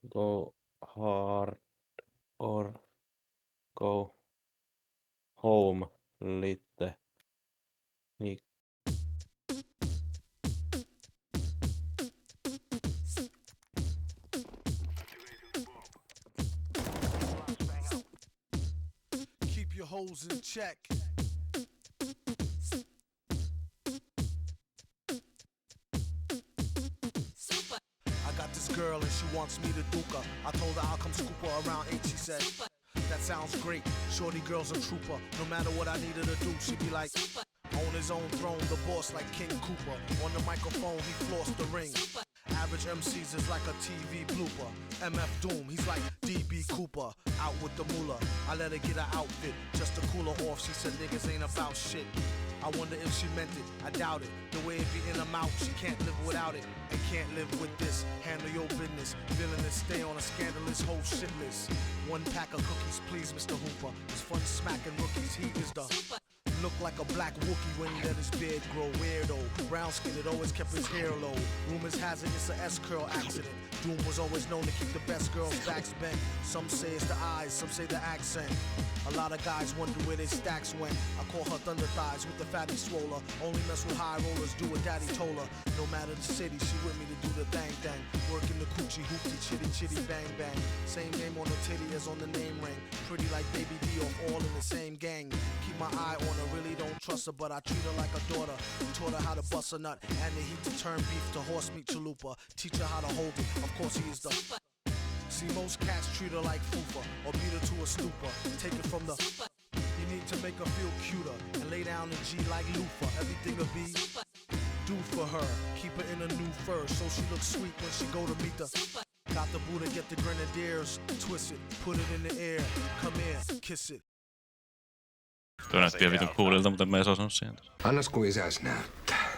Go hard or go home, Litte. Niin. Keep your hoes in check. I got this girl and she wants me to duke her. I told her I'll come scoop her around 8, she said. That sounds great. Shorty girl's a trooper. No matter what I needed to do, she'd be like, on his own throne, the boss like King Cooper. On the microphone, he flossed the ring. Average MCs is like a TV blooper. MF Doom, he's like DB Cooper. Out with the moolah. I let her get her outfit just to cool her off. She said niggas ain't about shit. I wonder if she meant it, I doubt it. The way it be in her mouth, she can't live without it. And can't live with this, handle your business. Villainous, stay on a scandalous whole shit list. One pack of cookies, please, Mr. Hooper. It's fun smacking rookies, he is the... Look like a black Wookie when he let his beard grow. Weirdo, brown skin, it always kept his hair low. Rumors has it it's a S-curl accident. Doom was always known to keep the best girls' backs bent. Some say it's the eyes, some say the accent. A lot of guys wonder where their stacks went. I call her thunder thighs with the fatty swoller. Only mess with high rollers, do what daddy told her. No matter the city, she with me to do the thang thang. Working the coochie hoopty chitty chitty bang bang. Same name on the titty as on the name ring. Pretty like Baby D off all in the same gang. Keep my eye on her, really don't trust her, but I treat her like a daughter. Taught her how to bust a nut and the heat to turn beef to horse meat chalupa. Teach her how to hold it, of course he is the... See, most cats treat her like fupa or beat her to a stupor. Take it from the... You need to make her feel cuter and lay down the G like loofah. Everything will be do for her. Keep her in a new fur so she looks sweet when she go to meet the... Got the Buddha, get the grenadiers, twist it, put it in the air, come here, kiss it. Tuo näytti vitun kuulilta, mutta mä en osannut siihen. Annas kun isäs näyttää.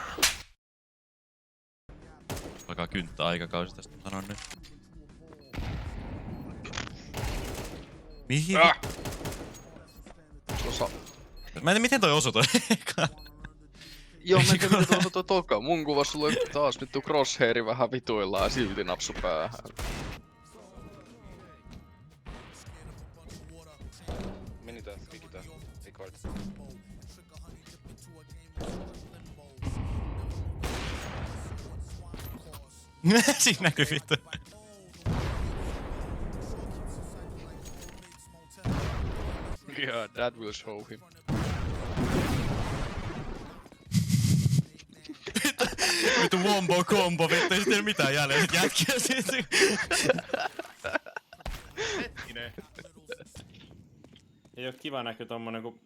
Alkaa kynttää aikakausi tästä, sanon nyt. Mihin? Mä en tiedä miten toi osui toi eka. Joo, mä en tiedä miten toi osui toi toka. Mun kuvassa sulla oli taas vittu crosshairi vähän vituillaan ja silti napsu päähän. Meni tää, pikitää, record. Siinä näkyy vittu. Yeah, that will show him. Vittu wombo combo, vittu ei sitten mitään jäljellä. Jätkiä siitä. Hetkinen. Ei oo kiva näky tommonen kun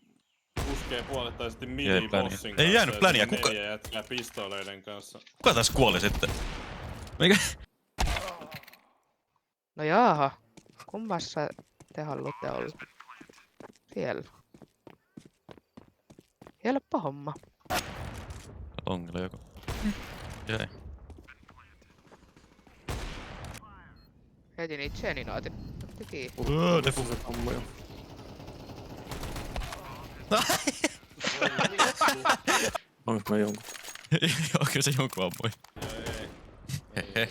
puskee puolittaisesti mini-bossin kanssa. Ei jäänyt pläniä, kuka? 4 jätkää pistooleiden kanssa. Kuka tässä kuoli sitten? Mikä? No jaaha, kummassa te haluatte olla? Siellä. Helppo homma. Ongella joku. Jäi. Heitin itseäni naatin. Teki. Defu. Hommoja. Onko mä jonkun? Joo, kyllä se jonkun ammui. Hehe.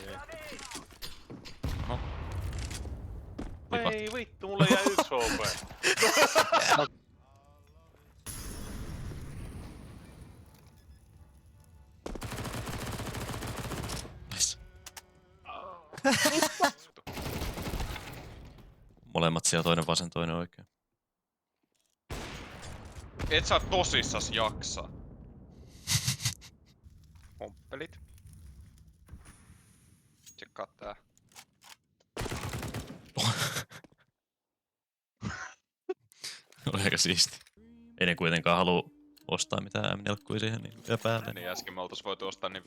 Ei vittu, mulla jäi 1 HP. Nice. Molemmat siellä, toinen vasen, toinen oikein. Et sä tosissas jaksa. Pomppelit. Tsekkaa tää. Oli aika siisti. Ei ne kuitenkaan haluu ostaa mitään M4 siihen niin vielä päälle. Niin äsken me oltais voitu ostaa niin...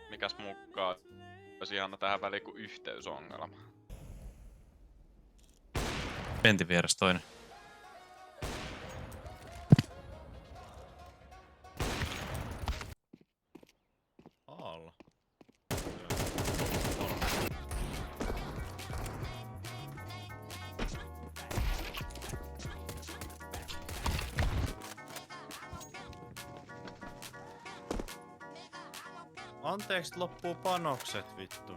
Mikäs mukaan olisi ihana tähän väliin kuin yhteysongelma. Pentin vieressä toinen. Alla. Anteeksi, loppuu panokset, vittu.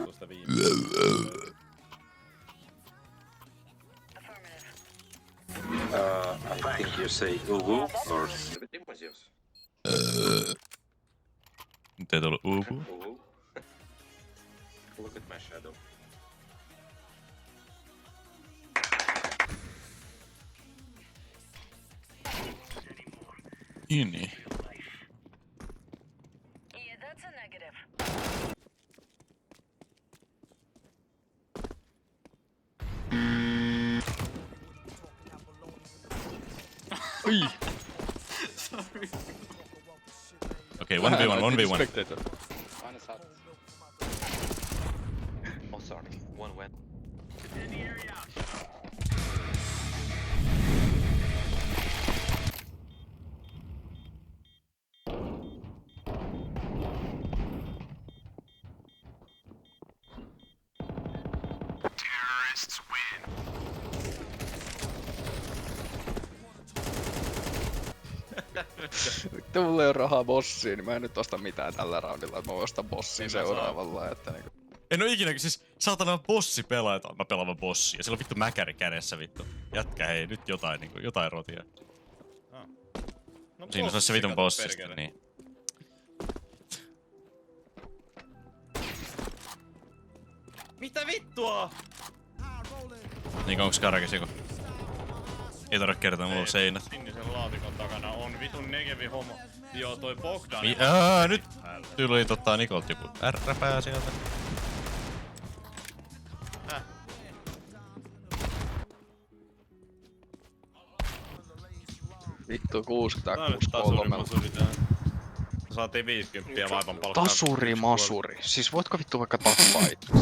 Tuosta viimeistä. I think you say uwu or Nyt ei tullut uupu. uwu. Look at my shadow. Niin. Okei, 1v1. Spectator. Oh, sorry. One went. Vittu mulla ei oo rahaa bossiin, niin mä en nyt osta mitään tällä roundilla, että mä ostan bossiin seuraavalla, että niinku... En oo ikinä, siis saatana bossi pelaa, mä pelaan bossia. Ja sillä on vittu mäkäri kädessä vittu. Jätkä hei, nyt jotain niinku, jotain rotia. No, Siinä on se vitun bossista, niin. Mitä vittua? Niin onks karkis joku? Ei tarvitse kertoa, mulla on seinät. Sinisen laatikon takana on vitun negevi homo. Joo, toi Bogdan. Nyt tuli Nikolt joku ärräpää sieltä. Vittu 60 Tää on nyt 63. tasurimasuri tää. Saatiin 50 vaipan palkkaa. Tasurimasuri. Siis voitko vittu vaikka tappaa itses?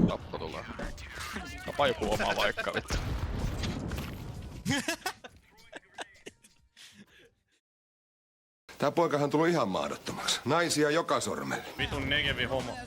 Tappo tulee. Tapa joku oma vaikka vittu. Tää poikahan tullut ihan mahdottomaksi. Naisia joka sormelle. Vitun negevi homo.